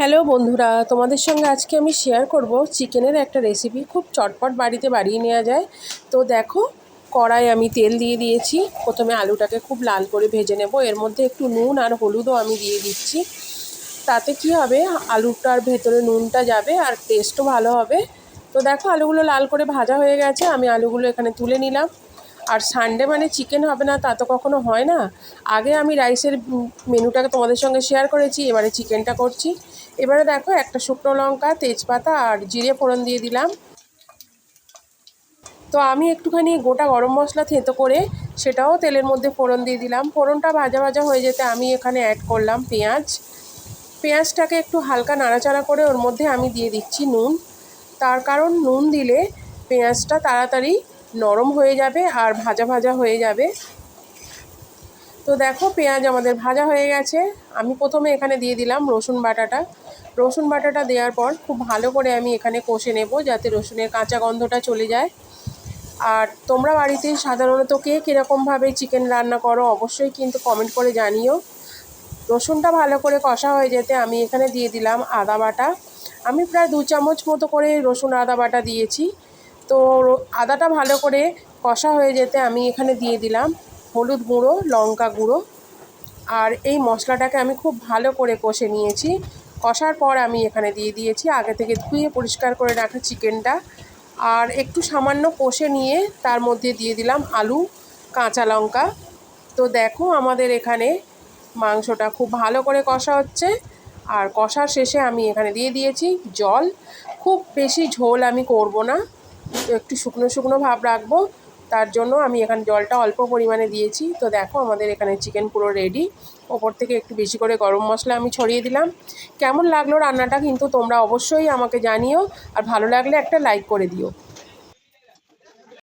Hello বন্ধুরা, তোমাদের সঙ্গে আজকে আমি শেয়ার করব চিকেনের একটা রেসিপি। খুব চটপট বাড়িতে বানিয়ে নেওয়া যায়। তো দেখো, কড়াই আমি তেল দিয়ে দিয়েছি। প্রথমে আলুটাকে খুব লাল করে ভেজে নেব। এর মধ্যে একটু নুন আর হলুদও আমি দিয়ে দিচ্ছি। তাতে কি হবে, আলুটার ভেতরে নুনটা যাবে আর টেস্টও ভালো হবে। তো দেখো, আলুগুলো লাল করে ভাজা হয়ে গেছে। আমি আলুগুলো এখানে তুলে নিলাম। আর সানডে মানে চিকেন হবে না তা তো কখনো হয় না। আগে আমি রাইসের মেনুটাকে তোমাদের সঙ্গে শেয়ার করেছি, এবারে চিকেনটা করছি। এবারে দেখো, একটা শুকনো লঙ্কা, তেজপাতা আর জিরে ফোড়ন দিয়ে দিলাম। তো আমি একটুখানি গোটা গরম মশলা থেঁতো করে সেটাও তেলের মধ্যে ফোড়ন দিয়ে দিলাম। ফোড়নটা ভাজা ভাজা হয়ে যেতে আমি এখানে অ্যাড করলাম পেঁয়াজটাকে একটু হালকা নাড়াচাড়া করে ওর মধ্যে আমি দিয়ে দিচ্ছি নুন। তার কারণ নুন দিলে পেঁয়াজটা তাড়াতাড়ি নরম হয়ে যাবে আর ভাজা ভাজা হয়ে যাবে। তো দেখো, পেঁয়াজ আমাদের ভাজা হয়ে গেছে। আমি প্রথমে এখানে দিয়ে দিলাম রসুন বাটাটা দেওয়ার পর খুব ভালো করে আমি এখানে কষে নেব, যাতে রসুনের কাঁচা গন্ধটা চলে যায়। আর তোমরা বাড়িতে সাধারণত কে কীরকমভাবে চিকেন রান্না করো অবশ্যই কিন্তু কমেন্ট করে জানিও। রসুনটা ভালো করে কষা হয়ে যেতে আমি এখানে দিয়ে দিলাম আদা বাটা। আমি প্রায় 2 চামচ মতো করে রসুন আদা বাটা দিয়েছি। তো আদাটা ভালো করে কষা হয়ে যেতে আমি এখানে দিয়ে দিলাম হলুদ গুঁড়ো, লঙ্কা গুঁড়ো। আর এই মশলাটাকে আমি খুব ভালো করে কষে নিয়েছি। কষার পর আমি এখানে দিয়ে দিয়েছি আগে থেকে ধুয়ে পরিষ্কার করে রাখা চিকেনটা। আর একটু সামান্য কষে নিয়ে তার মধ্যে দিয়ে দিলাম আলু, কাঁচা লঙ্কা। তো দেখো, আমাদের এখানে মাংসটা খুব ভালো করে কষা হচ্ছে। আর কষার শেষে আমি এখানে দিয়ে দিয়েছি জল। খুব বেশি ঝোল আমি করব না, তো একটু শুকনো শুকনো ভাব রাখবো। তার জন্য আমি এখানে জলটা অল্প পরিমাণে দিয়েছি। তো দেখো, আমাদের এখানে চিকেন পুরো রেডি। ওপর থেকে একটু বেশি করে গরম মশলা আমি ছড়িয়ে দিলাম। কেমন লাগলো রান্নাটা কিন্তু তোমরা অবশ্যই আমাকে জানিও। আর ভালো লাগলে একটা লাইক করে দিও।